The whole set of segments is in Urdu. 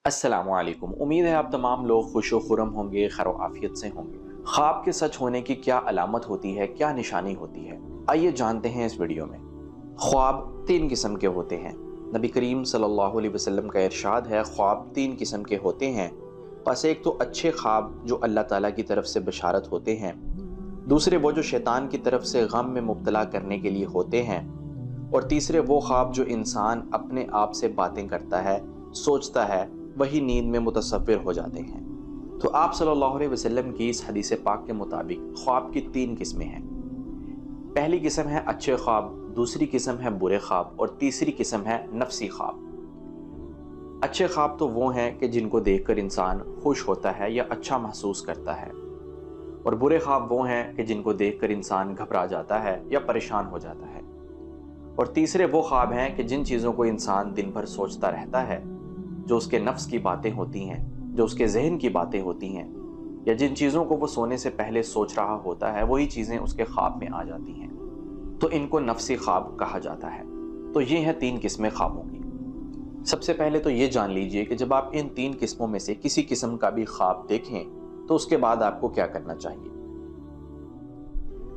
السلام علیکم۔ امید ہے آپ تمام لوگ خوش و خرم ہوں گے، خیر و عافیت سے ہوں گے۔ خواب کے سچ ہونے کی کیا علامت ہوتی ہے، کیا نشانی ہوتی ہے، آئیے جانتے ہیں اس ویڈیو میں۔ خواب تین قسم کے ہوتے ہیں۔ نبی کریم صلی اللہ علیہ وسلم کا ارشاد ہے، خواب تین قسم کے ہوتے ہیں۔ پس ایک تو اچھے خواب جو اللہ تعالیٰ کی طرف سے بشارت ہوتے ہیں، دوسرے وہ جو شیطان کی طرف سے غم میں مبتلا کرنے کے لیے ہوتے ہیں، اور تیسرے وہ خواب جو انسان اپنے آپ سے باتیں کرتا ہے، سوچتا ہے، وہی نیند میں متصور ہو جاتے ہیں۔ تو آپ صلی اللہ علیہ وسلم کی اس حدیث پاک کے مطابق خواب کی تین قسمیں ہیں۔ پہلی قسم ہے اچھے خواب، دوسری قسم ہے برے خواب، اور تیسری قسم ہے نفسی خواب۔ اچھے خواب تو وہ ہیں کہ جن کو دیکھ کر انسان خوش ہوتا ہے یا اچھا محسوس کرتا ہے، اور برے خواب وہ ہیں کہ جن کو دیکھ کر انسان گھبرا جاتا ہے یا پریشان ہو جاتا ہے، اور تیسرے وہ خواب ہیں کہ جن چیزوں کو انسان دن بھر سوچتا رہتا ہے، جو اس کے نفس کی باتیں ہوتی ہیں، جو اس کے ذہن کی باتیں ہوتی ہیں، یا جن چیزوں کو وہ سونے سے پہلے سوچ رہا ہوتا ہے، وہی چیزیں اس کے خواب میں آ جاتی ہیں، تو ان کو نفسی خواب کہا جاتا ہے۔ تو یہ ہیں تین قسمیں خوابوں کی۔ سب سے پہلے تو یہ جان لیجئے کہ جب آپ ان تین قسموں میں سے کسی قسم کا بھی خواب دیکھیں تو اس کے بعد آپ کو کیا کرنا چاہیے۔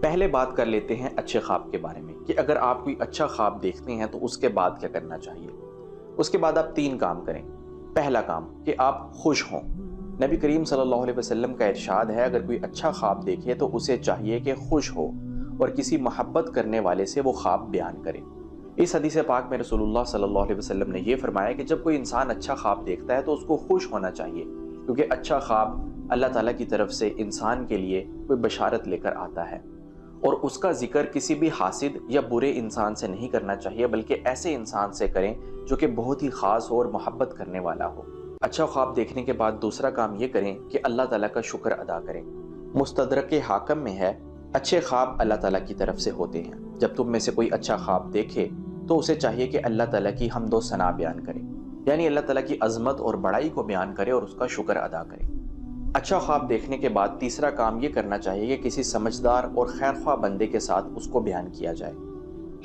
پہلے بات کر لیتے ہیں اچھے خواب کے بارے میں، کہ اگر آپ کوئی اچھا خواب دیکھتے ہیں تو اس کے بعد کیا کرنا چاہیے۔ اس کے بعد آپ تین کام کریں۔ پہلا کام کہ آپ خوش ہوں۔ نبی کریم صلی اللہ علیہ وسلم کا ارشاد ہے، اگر کوئی اچھا خواب دیکھے تو اسے چاہیے کہ خوش ہو اور کسی محبت کرنے والے سے وہ خواب بیان کرے۔ اس حدیث پاک میں رسول اللہ صلی اللہ علیہ وسلم نے یہ فرمایا کہ جب کوئی انسان اچھا خواب دیکھتا ہے تو اس کو خوش ہونا چاہیے، کیونکہ اچھا خواب اللہ تعالیٰ کی طرف سے انسان کے لیے کوئی بشارت لے کر آتا ہے، اور اس کا ذکر کسی بھی حاسد یا برے انسان سے نہیں کرنا چاہیے، بلکہ ایسے انسان سے کریں جو کہ بہت ہی خاص ہو اور محبت کرنے والا ہو۔ اچھا خواب دیکھنے کے بعد دوسرا کام یہ کریں کہ اللہ تعالیٰ کا شکر ادا کریں۔ مستدرک حاکم میں ہے، اچھے خواب اللہ تعالیٰ کی طرف سے ہوتے ہیں۔ جب تم میں سے کوئی اچھا خواب دیکھے تو اسے چاہیے کہ اللہ تعالیٰ کی حمد و ثنا بیان کرے، یعنی اللہ تعالیٰ کی عظمت اور بڑائی کو بیان کرے اور اس کا شکر ادا کرے۔ اچھا خواب دیکھنے کے بعد تیسرا کام یہ کرنا چاہیے کہ کسی سمجھدار اور خیرخواہ بندے کے ساتھ اس کو بیان کیا جائے۔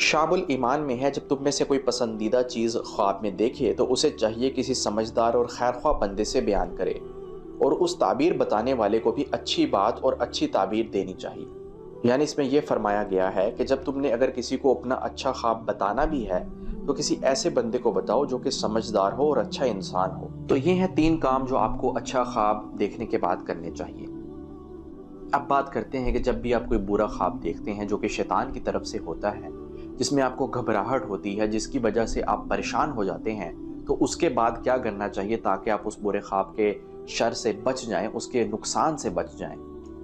شعب الایمان میں ہے، جب تم میں سے کوئی پسندیدہ چیز خواب میں دیکھے تو اسے چاہیے کسی سمجھدار اور خیرخواہ بندے سے بیان کرے، اور اس تعبیر بتانے والے کو بھی اچھی بات اور اچھی تعبیر دینی چاہیے۔ یعنی اس میں یہ فرمایا گیا ہے کہ جب تم نے اگر کسی کو اپنا اچھا خواب بتانا بھی ہے تو کسی ایسے بندے کو بتاؤ جو کہ سمجھدار ہو اور اچھا انسان ہو۔ تو یہ ہیں تین کام جو آپ کو اچھا خواب دیکھنے کے بعد کرنے چاہیے۔ اب بات کرتے ہیں کہ جب بھی آپ کوئی برا خواب دیکھتے ہیں جو کہ شیطان کی طرف سے ہوتا ہے، جس میں آپ کو گھبراہٹ ہوتی ہے، جس کی وجہ سے آپ پریشان ہو جاتے ہیں، تو اس کے بعد کیا کرنا چاہیے تاکہ آپ اس برے خواب کے شر سے بچ جائیں، اس کے نقصان سے بچ جائیں۔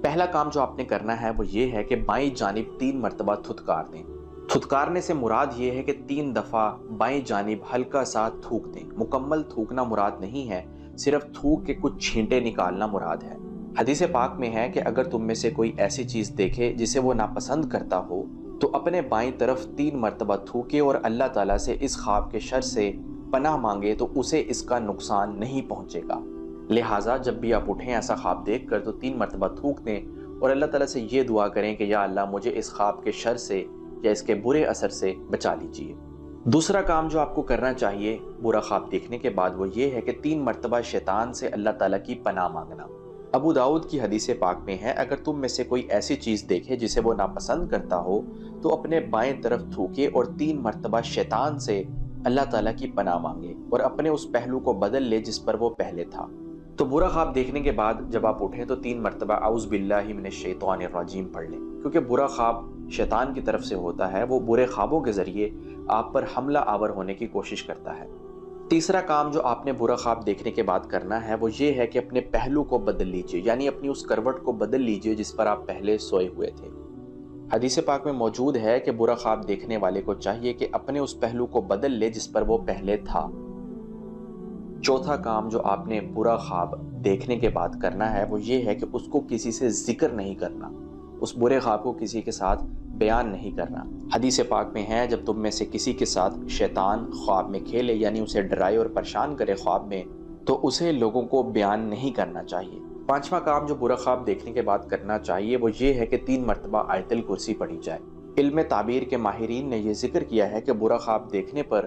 پہلا کام جو آپ نے کرنا ہے وہ یہ ہے کہ بائیں جانب 3 مرتبہ تھتکار دیں۔ تھتکارنے سے مراد یہ ہے کہ 3 دفعہ بائیں جانب ہلکا سا تھوک دیں۔ مکمل تھوکنا مراد نہیں ہے، صرف تھوک کے کچھ چھینٹے نکالنا مراد ہے۔ حدیث پاک میں ہے کہ اگر تم میں سے کوئی ایسی چیز دیکھے جسے وہ ناپسند کرتا ہو تو اپنے بائیں طرف 3 مرتبہ تھوکے اور اللہ تعالیٰ سے اس خواب کے شر سے پناہ مانگے تو اسے اس کا نقصان نہیں پہنچے گا۔ لہٰذا جب بھی آپ اٹھیں ایسا خواب دیکھ کر تو 3 مرتبہ تھوک دیں اور اللہ تعالیٰ سے یہ دعا کریں کہ یا اللہ مجھے اس خواب کے شر سے یا اس کے برے اثر سے بچا لیجیے۔ دوسرا کام جو آپ کو کرنا چاہیے برا خواب دیکھنے کے بعد وہ یہ ہے کہ 3 مرتبہ شیطان سے اللہ تعالیٰ کی پناہ مانگنا۔ ابو داؤد کی حدیث پاک میں ہے، اگر تم میں سے کوئی ایسی چیز دیکھے جسے وہ ناپسند کرتا ہو تو اپنے بائیں طرف تھوکے اور 3 مرتبہ شیطان سے اللہ تعالیٰ کی پناہ مانگے اور اپنے اس پہلو کو بدل لے جس پر وہ پہلے تھا۔ تو برا خواب دیکھنے کے بعد جب آپ اٹھیں تو 3 مرتبہ اعوذ باللہ من الشیطان الرجیم پڑھ لیں، کیونکہ برا خواب شیطان کی طرف سے ہوتا ہے، وہ برے خوابوں کے ذریعے آپ پر حملہ آور ہونے کی کوشش کرتا ہے۔ تیسرا کام جو آپ نے برا خواب دیکھنے کے بعد کرنا ہے وہ یہ ہے کہ اپنے پہلو کو بدل لیجئے، یعنی اپنی اس کروٹ کو بدل لیجئے جس پر آپ پہلے سوئے ہوئے تھے۔ حدیث پاک میں موجود ہے کہ برا خواب دیکھنے والے کو چاہیے کہ اپنے اس پہلو کو بدل لے جس پر وہ پہلے تھا۔ چوتھا کام جو آپ نے برا خواب دیکھنے کے بعد کرنا ہے وہ یہ ہے کہ اس کو کسی سے ذکر نہیں کرنا، اس برے خواب کو کسی کے ساتھ بیان نہیں کرنا۔ حدیث پاک میں ہے، جب تم میں سے کسی کے ساتھ شیطان خواب میں کھیلے، یعنی اسے ڈرائے اور پریشان کرے خواب میں، تو اسے لوگوں کو بیان نہیں کرنا چاہیے۔ پانچواں کام جو برا خواب دیکھنے کے بعد کرنا چاہیے وہ یہ ہے کہ 3 مرتبہ آیت الکرسی پڑھی جائے۔ علم تعبیر کے ماہرین نے یہ ذکر کیا ہے کہ برا خواب دیکھنے پر